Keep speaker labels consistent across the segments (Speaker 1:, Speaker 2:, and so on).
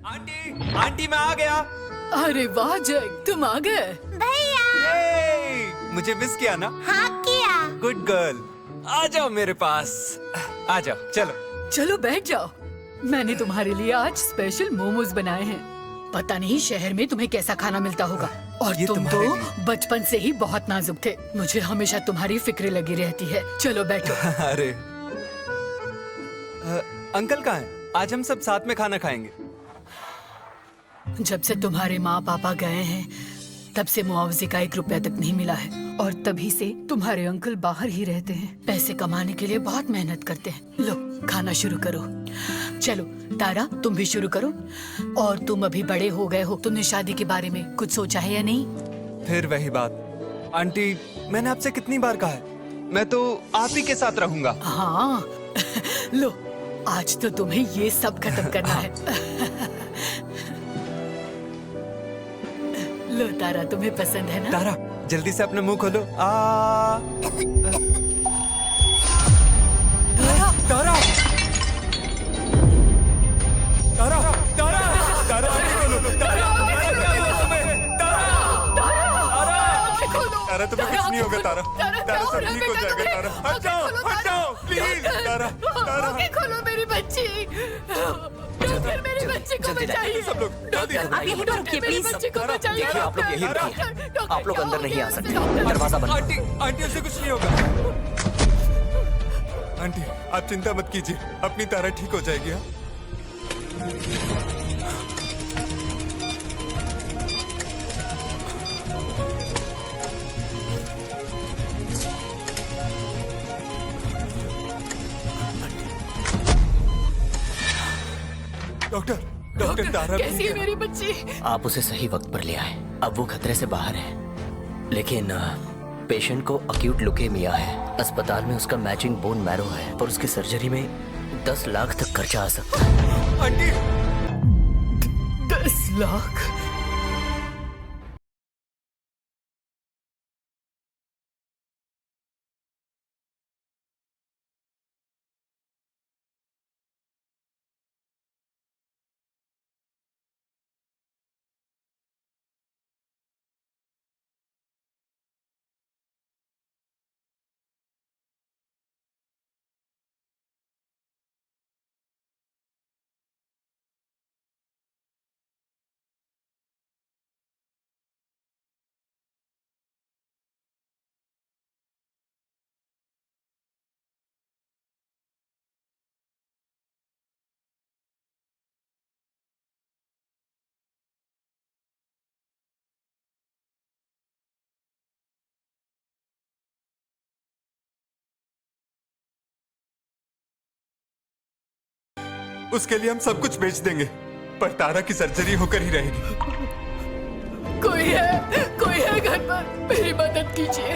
Speaker 1: Aunty aunty मैं आ गया।
Speaker 2: अरे वाह जय, तुम आ गए।
Speaker 3: भैया।
Speaker 1: ये मुझे मिस किया ना?
Speaker 3: हाँ किया।
Speaker 1: गुड गर्ल, आ जाओ मेरे पास, आ जाओ। चलो
Speaker 2: चलो बैठ जाओ। मैंने तुम्हारे लिए आज स्पेशल मोमोज बनाए हैं। पता नहीं शहर में तुम्हें कैसा खाना मिलता होगा। और
Speaker 1: ये
Speaker 2: तुम तो
Speaker 1: तुम्हारे लिए।
Speaker 2: बचपन से ही बहुत नाजुक थे। मुझे हमेशा तुम्हारी फिक्र लगी रहती है। चलो बैठो।
Speaker 1: अरे अंकल कहाँ हैं? आज हम सब साथ में खाना खाएंगे।
Speaker 2: जब से तुम्हारे माँ पापा गए हैं तब से मुआवजे का 1 रुपया तक नहीं मिला है। और तभी से तुम्हारे अंकल बाहर ही रहते हैं। पैसे कमाने के लिए बहुत मेहनत करते हैं। लो खाना शुरू करो। चलो तारा, तुम भी शुरू करो। और तुम अभी बड़े हो गए हो, तुमने शादी के बारे में कुछ सोचा है या नहीं?
Speaker 1: फिर वही बात आंटी, मैंने आपसे कितनी बार कहा है, मैं तो आप ही के साथ रहूंगा।
Speaker 2: हाँ लो, आज तो तुम्हें ये सब खत्म करना है। लो तारा, तुम्हें पसंद है ना?
Speaker 1: तारा जल्दी से अपना मुंह खोलो। तारा तारा तारा तारा खोलो। तारा तारा तुम्हें कुछ नहीं होगा। तारा तारा सब ठीक हो जाएगा। तारा हट जाओ, हट जाओ प्लीज। तारा तारा
Speaker 2: खोलो मेरी बच्ची। डॉक्टर मेरे बच्चे को बचाइए।
Speaker 1: सब लोग जल्दी
Speaker 4: आप यहीं पर रुकिए प्लीज।
Speaker 2: बच्चे को बचाइए।
Speaker 4: देखिए आप लोग यहीं रुकिए। आप लोग अंदर नहीं आ सकते, दरवाजा बंद।
Speaker 1: आंटी आंटी उसे कुछ नहीं होगा। आंटी आप चिंता मत कीजिए, अपनी तारा ठीक हो जाएगी। हाँ? डॉक्टर डॉक्टर तारा
Speaker 2: कैसी
Speaker 1: ठीक
Speaker 2: है
Speaker 1: है।
Speaker 2: मेरी बच्ची?
Speaker 4: आप उसे सही वक्त पर ले आए। अब वो खतरे से बाहर है, लेकिन पेशेंट को अक्यूट लुकेमिया है। अस्पताल में उसका मैचिंग बोन मैरो है और उसकी सर्जरी में 10 लाख तक खर्चा आ सकता है।
Speaker 1: आंटी
Speaker 2: 10 लाख?
Speaker 1: उसके लिए हम सब कुछ बेच देंगे, पर तारा की सर्जरी होकर ही रहेगी।
Speaker 2: कोई है घर पर? मेरी मदद कीजिए।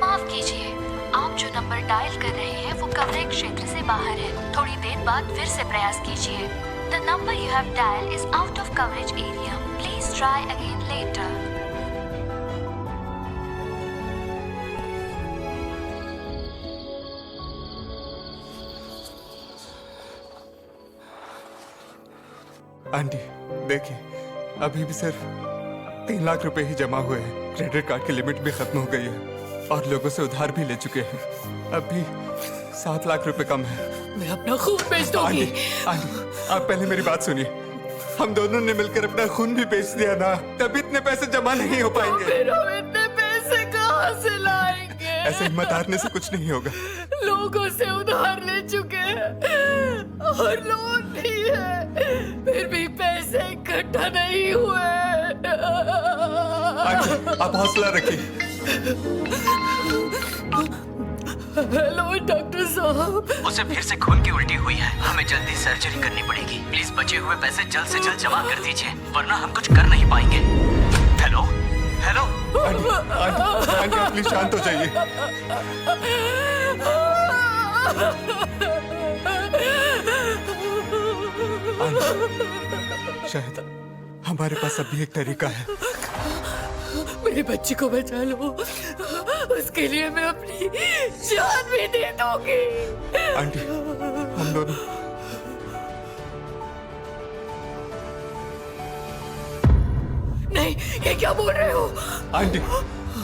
Speaker 5: माफ कीजिए, आप जो नंबर डायल कर रहे हैं वो कवरेज क्षेत्र से बाहर है। थोड़ी देर बाद फिर से प्रयास कीजिए। The number you have dial is out of coverage area. Please try again later.
Speaker 1: Aunty देखिए, अभी भी सिर्फ 3 लाख रुपए ही जमा हुए हैं। क्रेडिट कार्ड की लिमिट भी खत्म हो गई है और लोगों से उधार भी ले चुके हैं। अब भी 7 लाख रुपए कम है।
Speaker 2: मैं अपना खून बेच दूंगी।
Speaker 1: आंटी आप पहले मेरी बात सुनिए। हम दोनों ने मिलकर अपना खून भी बेच दिया ना, तभी इतने पैसे जमा नहीं हो पाएंगे।
Speaker 2: फिर हम इतने पैसे कहाँ से लाएंगे?
Speaker 1: ऐसे हिम्मत हारने से कुछ नहीं होगा।
Speaker 2: लोगों से उधार ले चुके हैं और लोन भी है, फिर भी पैसे इकट्ठा नहीं हुए।
Speaker 1: आंटी आप हौसला रखिए।
Speaker 2: हेलो डॉक्टर साहब।
Speaker 4: उसे फिर से खून की उल्टी हुई है। हमें जल्दी सर्जरी करनी पड़ेगी। प्लीज बचे हुए पैसे जल्द से जल्द जमा कर दीजिए, वरना हम कुछ कर नहीं पाएंगे। Hello hello.
Speaker 1: आंटी आप प्लीज शांत हो जाइए। शायद हमारे पास अभी एक तरीका है।
Speaker 2: मेरे बच्चे को बचा लो, उसके लिए मैं अपनी जान भी दे दूंगी।
Speaker 1: आंटी हम दोनों
Speaker 2: ये क्या बोल रहे हो?
Speaker 1: आंटी,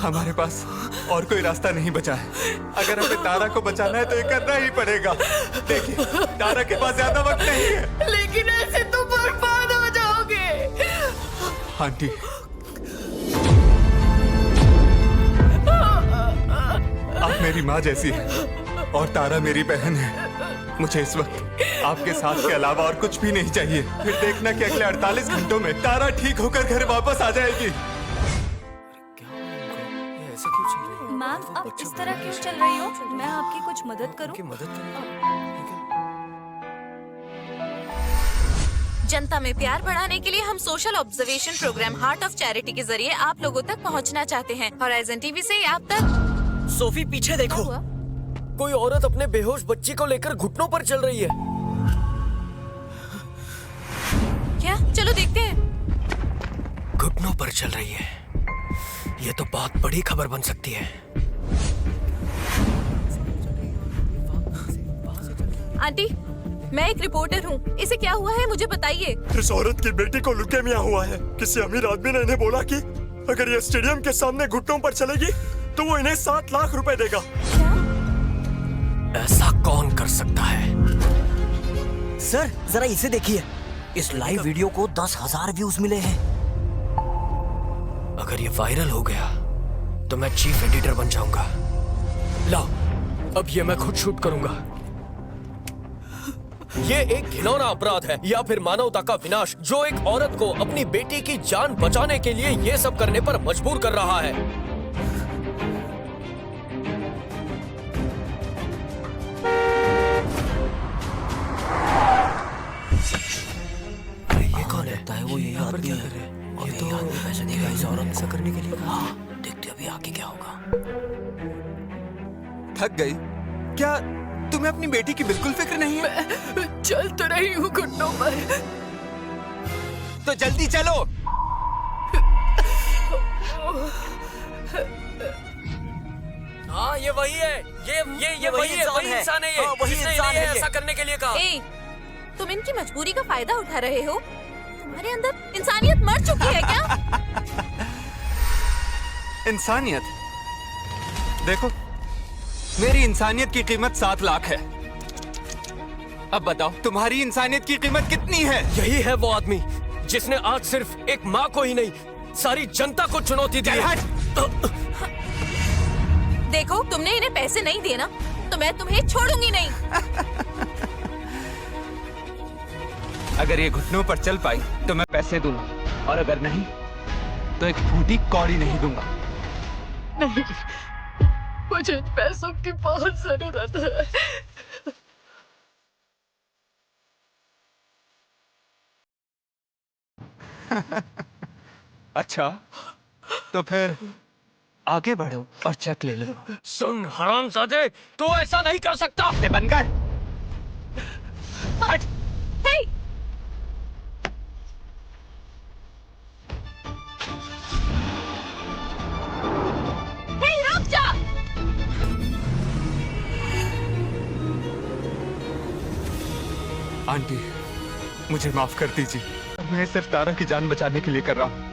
Speaker 1: हमारे पास और कोई रास्ता नहीं बचा है। अगर हमें तारा को बचाना है तो ये करना ही पड़ेगा। देखिए, तारा के पास ज्यादा वक्त नहीं है।
Speaker 2: लेकिन ऐसे तुम बर्बाद हो जाओगे।
Speaker 1: आंटी, आप मेरी माँ जैसी हैं और तारा मेरी बहन है। मुझे इस वक्त आपके साथ के अलावा और कुछ भी नहीं चाहिए। फिर देखना कि अगले 48 घंटों में तारा ठीक होकर घर वापस आ जाएगी।
Speaker 3: मैम, आप इस तरह क्यों चल रही हो? मैं आपकी कुछ मदद करूं? जनता में प्यार बढ़ाने के लिए हम social observation programme Heart of Charity के जरिए आप लोगों तक पहुंचना चाहते हैं। हॉराइजन टीवी से आप तक।
Speaker 6: सोफी, पीछे देखो।
Speaker 3: हुआ?
Speaker 6: कोई औरत अपने बेहोश बच्ची को लेकर घुटनों पर चल रही है।
Speaker 3: क्या? चलो देखते हैं।
Speaker 6: घुटनों पर चल रही है। ये तो बहुत बड़ी खबर बन सकती है।
Speaker 3: आंटी, मैं एक रिपोर्टर हूँ। इसे क्या हुआ है मुझे बताइए।
Speaker 7: इस औरत की बेटी को लुकेमिया हुआ है। किसी अमीर आदमी ने इन्हें बोला कि अगर ये स्टेडियम के सामने घुटनों पर चलेगी तो वो इन्हें 7 लाख रुपए देगा।
Speaker 6: ऐसा कौन कर सकता है? सर, जरा इसे देखिए। इस लाइव वीडियो को 10,000 व्यूज मिले हैं। अगर ये वायरल हो गया तो मैं चीफ एडिटर बन जाऊंगा। लाओ, अब ये मैं खुद शूट करूंगा। ये एक घिनौना अपराध है या फिर मानवता का विनाश, जो एक औरत को अपनी बेटी की जान बचाने के लिए ये सब करने पर मजबूर कर रहा है। ये कौन लगता है? वो ये आदमी है। और ये आदमी पैसे देगा इस औरत को करने के लिए। हाँ, देखते अभी आगे क्या होगा।
Speaker 1: थक गई क्या? तुम्हें अपनी बेटी की बिल्कुल फिक्र नहीं है?
Speaker 2: मैं चल तो रही हूँ घुटनों पर।
Speaker 1: तो जल्दी चलो।
Speaker 6: हाँ, ये वही है। ये वही इंसान है। ये
Speaker 7: वही
Speaker 6: इसने
Speaker 7: इंसान
Speaker 6: इन्हें
Speaker 7: है ये।
Speaker 6: ऐसा करने के लिए कहा।
Speaker 3: ए, तुम इनकी मजबूरी का फायदा उठा रहे हो? तुम्हारे अंदर इंसानियत मर चुकी है क्या?
Speaker 1: इंसानियत? देखो, मेरी इंसानियत की कीमत 7 लाख है। अब बताओ, तुम्हारी इंसानियत की कीमत कितनी है?
Speaker 6: यही है वो आदमी जिसने आज सिर्फ एक माँ को ही नहीं, सारी जनता को चुनौती दी है।
Speaker 3: देखो, तुमने इन्हें पैसे नहीं दिए ना, तो मैं तुम्हें छोड़ूंगी नहीं।
Speaker 1: अगर ये घुटनों पर चल पाई तो मैं पैसे दूंगा, और अगर नहीं तो एक फूटी कौड़ी नहीं दूंगा।
Speaker 2: नहीं, मुझे पैसों की बहुत जरूरत है।
Speaker 1: अच्छा, तो फिर आगे बढ़ो और चेक ले लो।
Speaker 6: सुन हरामजादे, तू ऐसा नहीं कर सकता।
Speaker 1: बंद कर।
Speaker 3: हट! हे! हे, रुक जा!
Speaker 1: आंटी, मुझे माफ कर दीजिए। मैं सिर्फ तारा की जान बचाने के लिए कर रहा हूँ।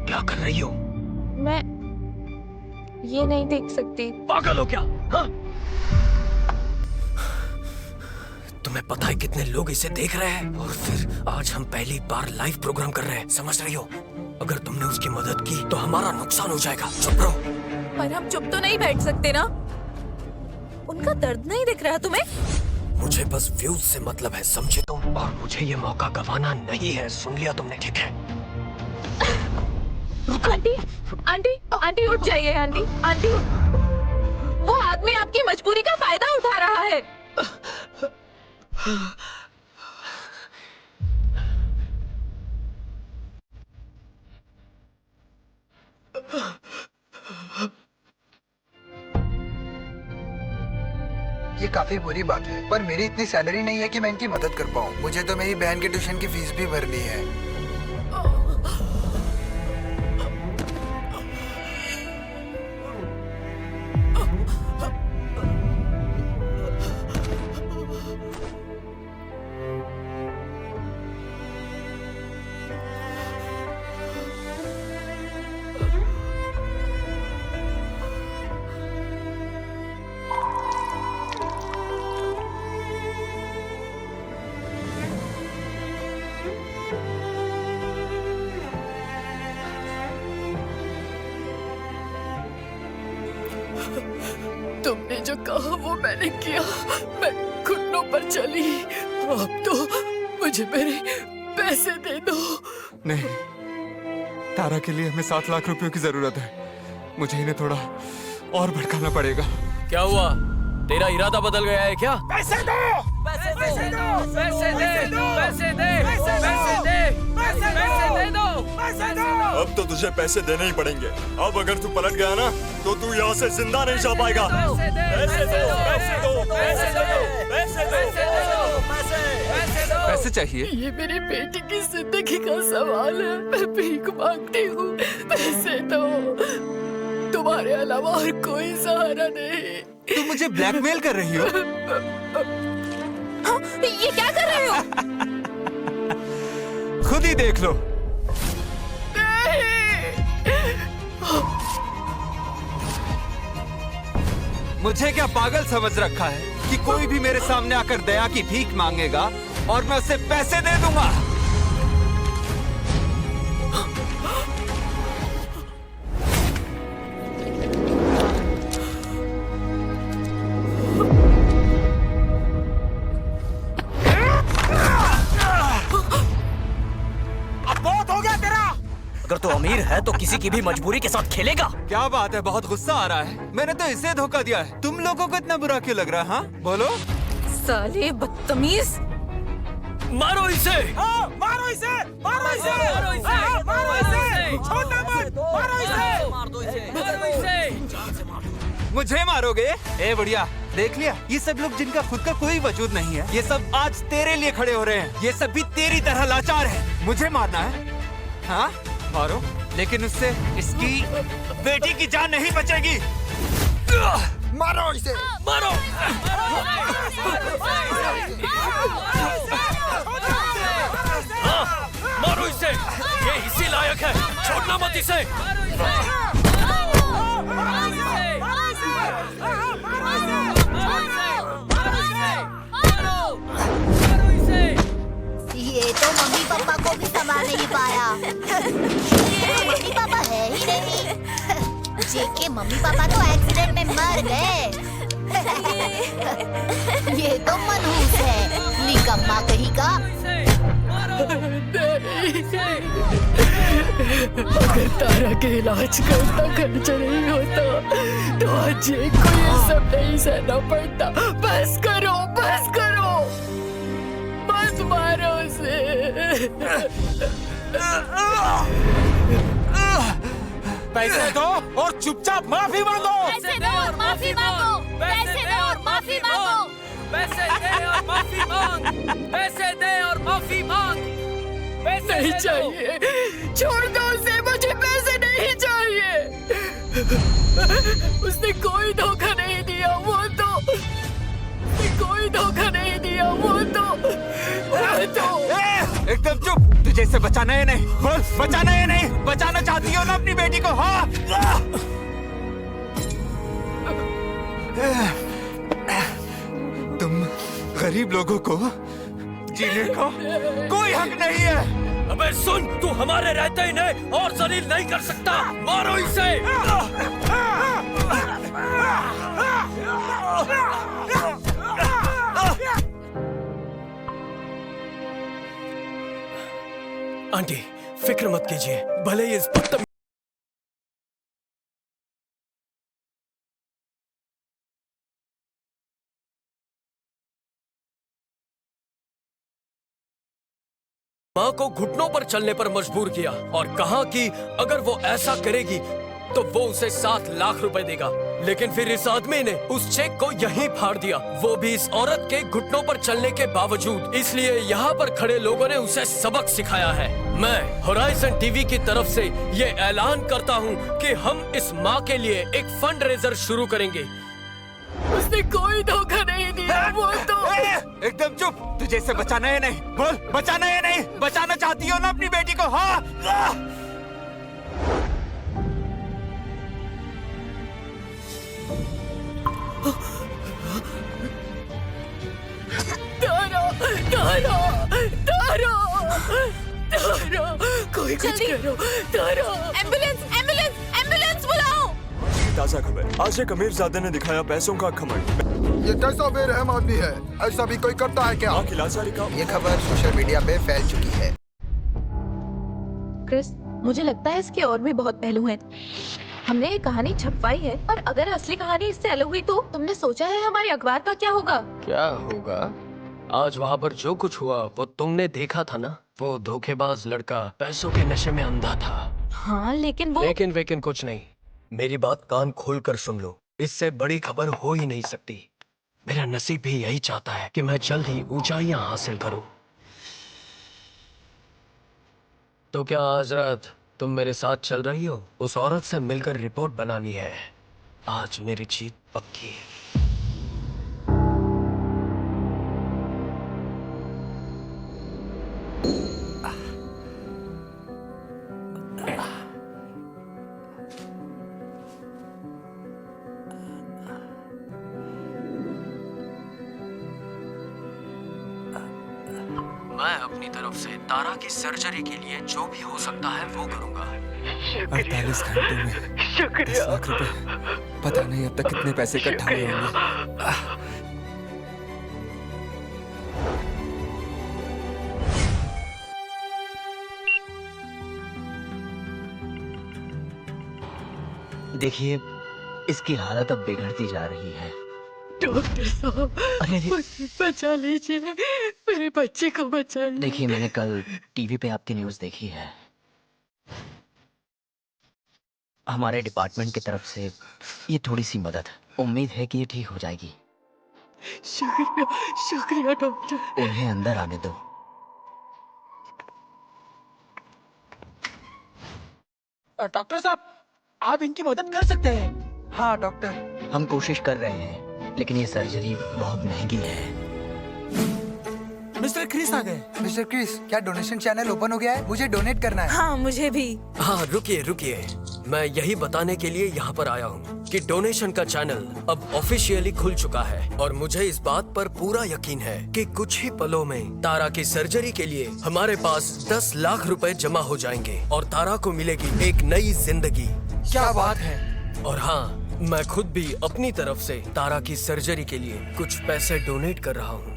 Speaker 6: क्या कर रही हो?
Speaker 3: मैं ये नहीं देख सकती।
Speaker 6: पागल हो क्या? हाँ? तुम्हें पता है कितने लोग इसे देख रहे हैं? और फिर आज हम पहली बार लाइव प्रोग्राम कर रहे हैं, समझ रही हो? अगर तुमने उसकी मदद की तो हमारा नुकसान हो जाएगा। चुप रहो।
Speaker 3: पर हम चुप तो नहीं बैठ सकते ना। उनका दर्द नहीं दिख रहा तुम्हें?
Speaker 6: मुझे बस व्यूज से मतलब है, समझे तुम? और मुझे ये मौका गंवाना नहीं है, सुन लिया तुमने? ठीक है।
Speaker 3: आंटी, आंटी, आंटी उठ जाइए। आंटी, आंटी, वो आदमी आपकी मजबूरी का फायदा उठा रहा है।
Speaker 8: ये काफी बुरी बात है, पर मेरी इतनी सैलरी नहीं है कि मैं इनकी मदद कर पाऊँ। मुझे तो मेरी बहन की ट्यूशन की फीस भी भरनी है।
Speaker 2: तुमने जो कहा वो मैंने किया। मैं घुटनों पर चली। अब तो मुझे मेरे पैसे दे दो।
Speaker 1: नहीं, तारा के लिए हमें 7 लाख रुपयों की जरूरत है। मुझे इन्हें थोड़ा और भड़काना पड़ेगा।
Speaker 6: क्या हुआ? तेरा इरादा बदल गया है क्या?
Speaker 7: पैसे दो,
Speaker 6: पैसे दो,
Speaker 7: पैसे दो,
Speaker 6: पैसे दे,
Speaker 7: पैसे दो,
Speaker 6: पैसे दे, पैसे दे, पैसे दे दो,
Speaker 7: पैसे दो। अब तो तुझे पैसे देने ही पड़ेंगे। अब अगर तू पलट गया ना तो तू यहाँ से जिंदा नहीं जा पाएगा। पैसे दो, पैसे दो, पैसे दो, पैसे दो, पैसे दो।
Speaker 1: पैसे चाहिए?
Speaker 2: ये मेरी बेटी की जिंदगी का सवाल है। मैं भीख मांगती हूँ, पैसे दो। तुम्हारे अलावा और कोई सहारा नहीं।
Speaker 1: तुम मुझे ब्लैकमेल कर रही हो?
Speaker 3: हाँ, ये क्या कर रहे हो?
Speaker 1: खुद ही देख लो। मुझे क्या पागल समझ रखा है कि कोई भी मेरे सामने आकर दया की भीख मांगेगा और मैं उसे पैसे दे दूंगा?
Speaker 4: अगर तू अमीर है तो किसी की भी मजबूरी के साथ खेलेगा।
Speaker 1: क्या बात है, बहुत गुस्सा आ रहा है। मैंने तो इसे धोखा दिया है। तुम लोगों को इतना बुरा क्यों लग रहा है? हाँ बोलो।
Speaker 3: साले बदतमीज।
Speaker 6: मारो इसे,
Speaker 7: मारो इसे, मारो इसे,
Speaker 6: मारो इसे,
Speaker 7: मारो इसे, छोड़ना मत, मारो इसे,
Speaker 6: मारो इसे।
Speaker 1: मुझे मारोगे? ए बढ़िया, देख लिया? ये सब लोग जिनका खुद का कोई वजूद नहीं है, ये सब आज तेरे लिए खड़े हो रहे हैं। ये सब भी तेरी तरह लाचार है। मुझे मारना है? हाँ मारो, लेकिन उससे इसकी बेटी की जान नहीं बचेगी।
Speaker 8: मारो इसे,
Speaker 6: मारो, मारो इसे। ये इसी लायक है, छोड़ना मत इसे।
Speaker 9: ये तो मम्मी पापा को भी संभाल नहीं पाया। मम्मी पापा है ही नहीं। जेके मम्मी पापा तो एक्सीडेंट में मर गए। ये तो मनहूस है, निकम्मा कहीं का।
Speaker 2: अगर तारा के इलाज का इतना खर्च नहीं होता तो आज जेक को ये सब नहीं सहना पड़ता। बस करो, बस करो, मत मारो उसे।
Speaker 7: पैसे दो और चुपचाप माफी मांगो।
Speaker 3: पैसे दो और माफी मांगो। पैसे दो और माफी मांगो।
Speaker 6: पैसे दे और माफी मांग। पैसे दे और माफी मांग।
Speaker 2: नहीं चाहिए, छोड़ दो उसे। मुझे पैसे नहीं चाहिए। उसने कोई धोखा नहीं दिया। वो तो उसने कोई धोखा नहीं दिया। वो तो
Speaker 1: एकदम चुप। तुझे इससे बचाना है नहीं? बोल, बचाना है नहीं? बचाना चाहती हो ना अपनी बेटी को? हाँ तुम गरीब लोगों को जीने का कोई हक नहीं है।
Speaker 6: अबे सुन, तू हमारे रहते ही नहीं और जलील नहीं कर सकता। मारो इसे। आंटी फिक्र मत कीजिए, भले ही इस माँ को घुटनों पर चलने पर मजबूर किया और कहा कि अगर वो ऐसा करेगी तो वो उसे 7 लाख रुपए देगा। लेकिन फिर इस आदमी ने उस चेक को यहीं फाड़ दिया, वो भी इस औरत के घुटनों पर चलने के बावजूद। इसलिए यहाँ पर खड़े लोगों ने उसे सबक सिखाया है। मैं होराइजन टीवी की तरफ से ये ऐलान करता हूँ कि हम इस माँ के लिए एक फंड रेजर शुरू करेंगे।
Speaker 2: उसने कोई धोखा नहीं दिया, वो तो
Speaker 1: एकदम चुप। तुझे इसे बचाना है नहीं? बोल, बचाना है नहीं? बचाना चाहती हो ना अपनी बेटी को? हाँ।
Speaker 2: तारा, तारा, तारा, तारा, कोई कुछ
Speaker 3: जल्दी।
Speaker 2: करो, तारा।
Speaker 3: एम्बुलेंस, एम्बुलेंस, एम्बुलेंस बुलाओ।
Speaker 7: ताजा खबर, आज एक अमीरजादे ने दिखाया पैसों का घमंड।
Speaker 8: ये कैसा बेरहम आदमी है? ऐसा भी कोई करता है क्या?
Speaker 7: माँ की लाचारी का
Speaker 8: ये खबर सोशल मीडिया पे फैल चुकी है।
Speaker 3: क्रिस, मुझे लगता है इसके और भी बहुत पहलू हैं। हमने ये कहानी छपवाई है, और अगर असली कहानी इससे अलग हुई तो तुमने सोचा है हमारे अखबार का क्या होगा?
Speaker 6: क्या होगा? आज वहाँ पर जो कुछ हुआ वो तुमने देखा था ना। वो धोखेबाज लड़का पैसों के नशे में अंधा था।
Speaker 3: हाँ, लेकिन वो
Speaker 6: लेकिन कुछ नहीं। मेरी बात कान खोल कर सुन लो, इससे बड़ी खबर हो ही नहीं सकती। मेरा नसीब भी यही चाहता है कि मैं जल्द ही ऊंचाइयां हासिल करूं। तो क्या आज रात तुम मेरे साथ चल रही हो? उस औरत से मिलकर रिपोर्ट बनानी है। आज मेरी जीत पक्की है। मैं अपनी तरफ से तारा की सर्जरी के लिए जो भी हो सकता है वो करूंगा।
Speaker 1: 48 घंटों में 10 लाख रुपए। पता नहीं अब तक कितने पैसे इकट्ठा हुए होंगे।
Speaker 4: देखिए, इसकी हालत अब बिगड़ती जा रही है।
Speaker 2: डॉक्टर साहब,
Speaker 4: अरे
Speaker 2: मुझे बचा लीजिए, मेरे बच्चे को बचा लीजिए।
Speaker 4: देखिए, मैंने कल टीवी पे आपकी न्यूज़ देखी है। हमारे डिपार्टमेंट की तरफ से ये थोड़ी सी मदद, उम्मीद है कि ये ठीक हो जाएगी।
Speaker 2: शुक्रिया, शुक्रिया डॉक्टर।
Speaker 4: उन्हें अंदर आने दो।
Speaker 10: डॉक्टर साहब, आप इनकी मदद कर सकते हैं। हाँ डॉक्टर,
Speaker 4: हम कोशिश कर रहे हैं, लेकिन ये सर्जरी बहुत महंगी है।
Speaker 10: मिस्टर क्रिस आ गए।
Speaker 8: मिस्टर क्रिस, क्या डोनेशन चैनल ओपन हो गया है? मुझे डोनेट करना है।
Speaker 3: हाँ, मुझे भी।
Speaker 6: हाँ, रुकिए। मैं यही बताने के लिए यहाँ पर आया हूँ कि डोनेशन का चैनल अब ऑफिशियली खुल चुका है, और मुझे इस बात पर पूरा यकीन है कि कुछ ही पलों में तारा की सर्जरी के लिए हमारे पास 10 लाख रुपए जमा हो जाएंगे, और तारा को मिलेगी एक नई जिंदगी।
Speaker 10: क्या बात है।
Speaker 6: और हाँ, मैं खुद भी अपनी तरफ से तारा की सर्जरी के लिए कुछ पैसे डोनेट कर रहा हूँ।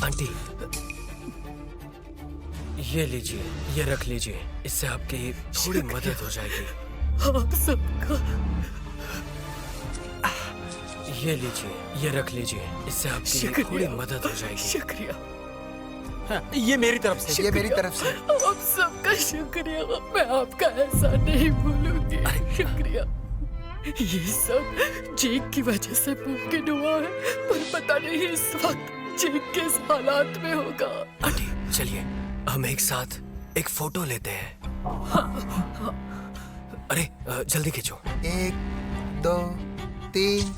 Speaker 6: आंटी, ये लीजिए, ये रख लीजिए, इससे आपकी थोड़ी मदद हो जाएगी।
Speaker 2: आप सबका
Speaker 6: ये लीजिए, ये रख लीजिए, इससे आपकी थोड़ी मदद हो जाएगी।
Speaker 2: शुक्रिया,
Speaker 10: हाँ, ये मेरी तरफ से।
Speaker 8: ये मेरी तरफ से।
Speaker 2: आप सबका शुक्रिया। मैं आपका एहसान नहीं भूलूंगी। शुक्रिया। ये सब जेक की वजह से मुमकिन हुआ है, पर पता नहीं इस वक्त जेक किस हालात में होगा।
Speaker 6: आंटी, चलिए हम एक साथ एक फोटो लेते हैं। अरे जल्दी खींचो।
Speaker 8: 1 2 3।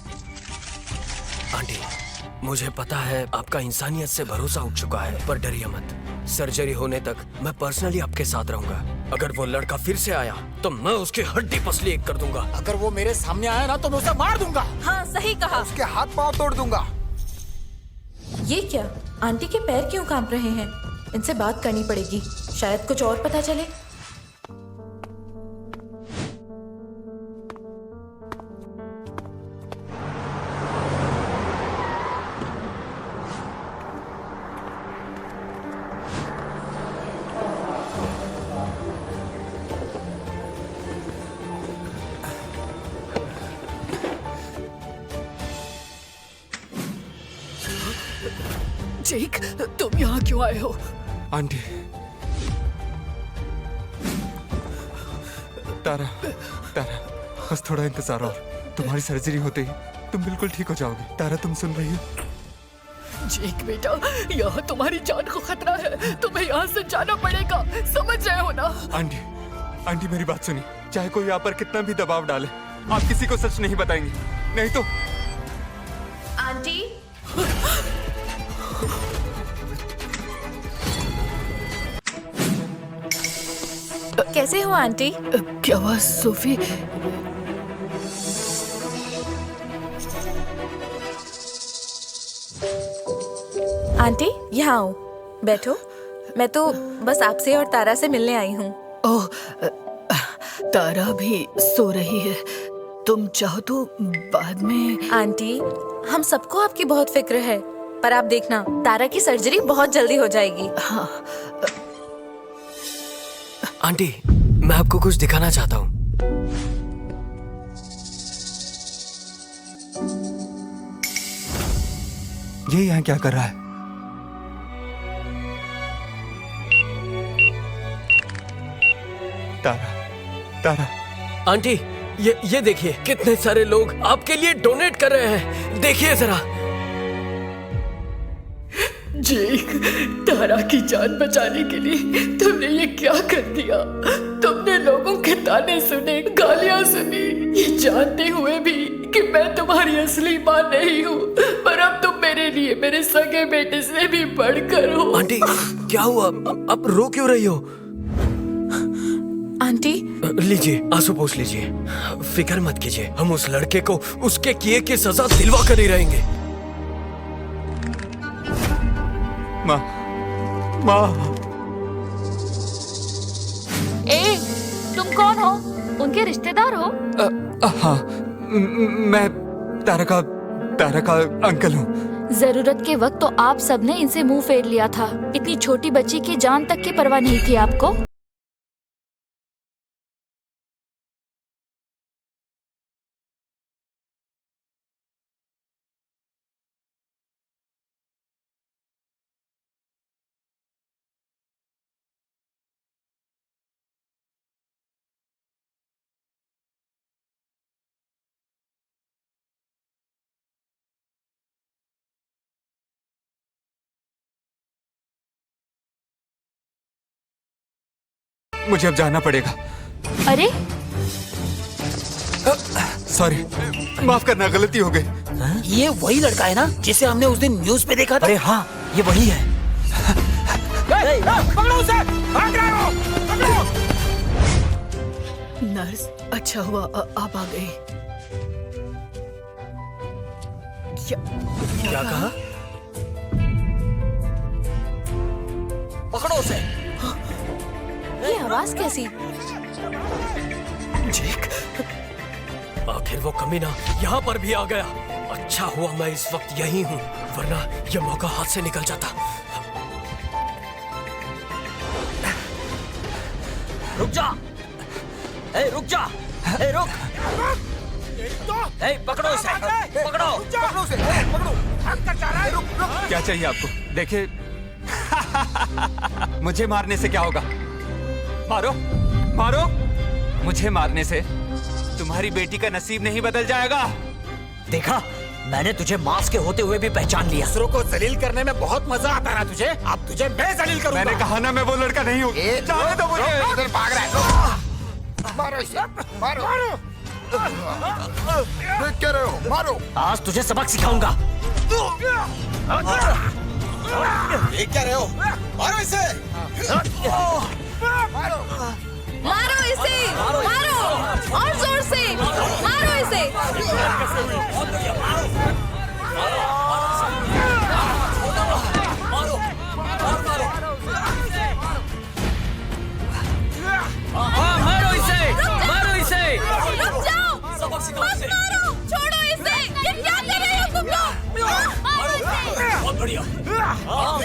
Speaker 6: आंटी, मुझे पता है आपका इंसानियत से भरोसा उठ चुका है, पर डरिए मत। सर्जरी होने तक मैं पर्सनली आपके साथ रहूंगा। अगर वो लड़का फिर से आया तो मैं उसकी हड्डी पसली एक कर दूंगा।
Speaker 10: अगर वो मेरे सामने आया ना तो मैं उसे मार दूंगा।
Speaker 3: हाँ, सही कहा।
Speaker 8: उसके हाथ पांव तोड़ दूंगा।
Speaker 3: ये क्या? आंटी के पैर क्यों कांप रहे हैं? इनसे बात करनी पड़ेगी, शायद कुछ और पता चले।
Speaker 2: जेक, तुम यहाँ क्यों आए हो?
Speaker 1: आंटी, तारा तारा, बस थोड़ा इंतजार और। तुम्हारी सर्जरी होते ही तुम बिल्कुल ठीक हो जाओगे। तारा, तुम सुन रही हो?
Speaker 2: जेक बेटा, यहाँ तुम्हारी जान को खतरा है, तुम्हें यहाँ से जाना पड़ेगा, समझ रहे हो ना?
Speaker 1: आंटी, आंटी मेरी बात सुनिए। चाहे कोई यहाँ पर कितना भी दबाव डाले, आप किसी को सच नहीं बताएंगे, नहीं तो।
Speaker 3: आंटी, कैसे हो आंटी?
Speaker 2: क्या हुआ सोफी?
Speaker 3: आंटी, यहाँ आओ, बैठो। मैं तो बस आपसे और तारा से मिलने आई हूँ।
Speaker 2: ओह, तारा भी सो रही है। तुम चाहो तो बाद में।
Speaker 3: आंटी, हम सबको आपकी बहुत फिक्र है, पर आप देखना, तारा की सर्जरी बहुत जल्दी हो जाएगी।
Speaker 2: हाँ।
Speaker 6: आंटी, मैं आपको कुछ दिखाना चाहता हूँ।
Speaker 1: ये यहाँ क्या कर रहा है? तारा, तारा।
Speaker 6: आंटी, ये देखिए, कितने सारे लोग आपके लिए डोनेट कर रहे हैं। देखिए जरा।
Speaker 2: जेक, तारा की जान बचाने के लिए तुमने ये क्या कर दिया? तुमने लोगों के ताने सुने, गालियां सुनी, ये जानते हुए भी कि मैं तुम्हारी असली मां नहीं हूँ, पर अब तुम मेरे लिए मेरे सगे बेटे से भी बढ़कर हो।
Speaker 6: आंटी, क्या हुआ? आप रो क्यों रही हो?
Speaker 3: आंटी,
Speaker 6: लीजिए, आंसू पोंछ लीजिए। फिक्र मत कीजिए, हम उस लड़के को उसके किए की सजा दिलवा कर ही रहेंगे।
Speaker 1: माँ, माँ।
Speaker 5: ए, तुम कौन हो? उनके रिश्तेदार हो?
Speaker 1: हाँ, मैं तारा का अंकल हूँ।
Speaker 5: जरूरत के वक्त तो आप सबने इनसे मुंह फेर लिया था। इतनी छोटी बच्ची की जान तक की परवाह नहीं थी आपको।
Speaker 1: मुझे अब जाना पड़ेगा।
Speaker 5: अरे,
Speaker 1: सॉरी, माफ करना, गलती हो गई।
Speaker 10: ये वही लड़का है ना जिसे हमने उस दिन न्यूज पे देखा था?
Speaker 4: अरे हाँ, ये वही है।
Speaker 10: पकड़ो उसे! भाग रहे हो! पकड़ो!
Speaker 2: नर्स, अच्छा हुआ आप आ गए।
Speaker 6: क्या कहा?
Speaker 10: पकड़ो उसे!
Speaker 3: ये आवाज कैसी?
Speaker 2: जेक,
Speaker 6: आखिर वो कमीना यहाँ पर भी आ गया। अच्छा हुआ मैं इस वक्त यही हूँ, वरना ये मौका हाथ से निकल जाता।
Speaker 4: रुक जा! ए, रुक जा! ए, रुक! ए, पकड़ो इसे! पकड़ो!
Speaker 10: पकड़ो उसे! पकड़ो! भाग कर जा रहा है! रुक!
Speaker 1: क्या चाहिए आपको? देखिए, मुझे मारने से क्या होगा? मारो, मारो! मुझे मारने से तुम्हारी बेटी का नसीब नहीं बदल जाएगा।
Speaker 4: देखा, मैंने तुझे मांस के होते हुए भी पहचान लिया।
Speaker 10: दूसरों को जलील करने में बहुत मजा आता है तुझे। अब तुझे मैं जलील करूंगा।
Speaker 1: मैंने कहा ना, मैं वो लड़का नहीं हूँ। जाने दो मुझे।
Speaker 8: इधर भाग रहा है। मारो इसे! मारो! देख क्या रहे हो? मारो!
Speaker 4: आज तुझे सबक सिखाऊंगा।
Speaker 10: देख क्या रहे हो? मारो इसे!
Speaker 3: मारो इसे! मारो! और जोर से! मारो इसे!
Speaker 6: मारो इसे! मारो इसे!
Speaker 3: रुक जाओ! मत मारो! छोड़ो इसे! ये क्या कर रहे हो तुम लोग? मारो इसे!
Speaker 6: बहुत बढ़िया।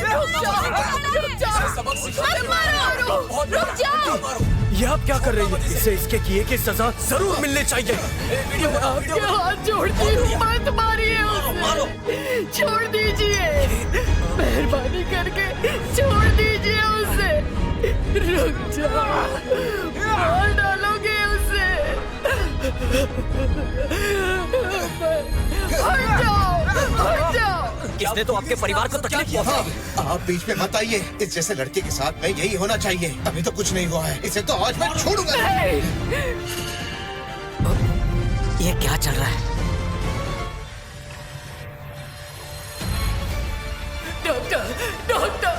Speaker 3: रुक जाओ! मत मारो! रुक जाओ!
Speaker 6: ये आप क्या कर रही है? इसे इसके किए की सजा जरूर मिलने चाहिए।
Speaker 2: आपके हाथ जोड़ती हूँ, मत मारिए उसे। छोड़ दीजिए, मेहरबानी करके छोड़ दीजिए उसे। रुक जाओ, मार डालोगे उसे।
Speaker 4: इसने तो आपके परिवार को तकलीफ पहुंचाई।
Speaker 11: आप बीच में मत आइए। इस जैसे लड़के के साथ में यही होना चाहिए। अभी तो कुछ नहीं हुआ है, इसे तो आज मैं छोड़ूंगा।
Speaker 4: ये क्या चल रहा है?
Speaker 2: Doctor doctor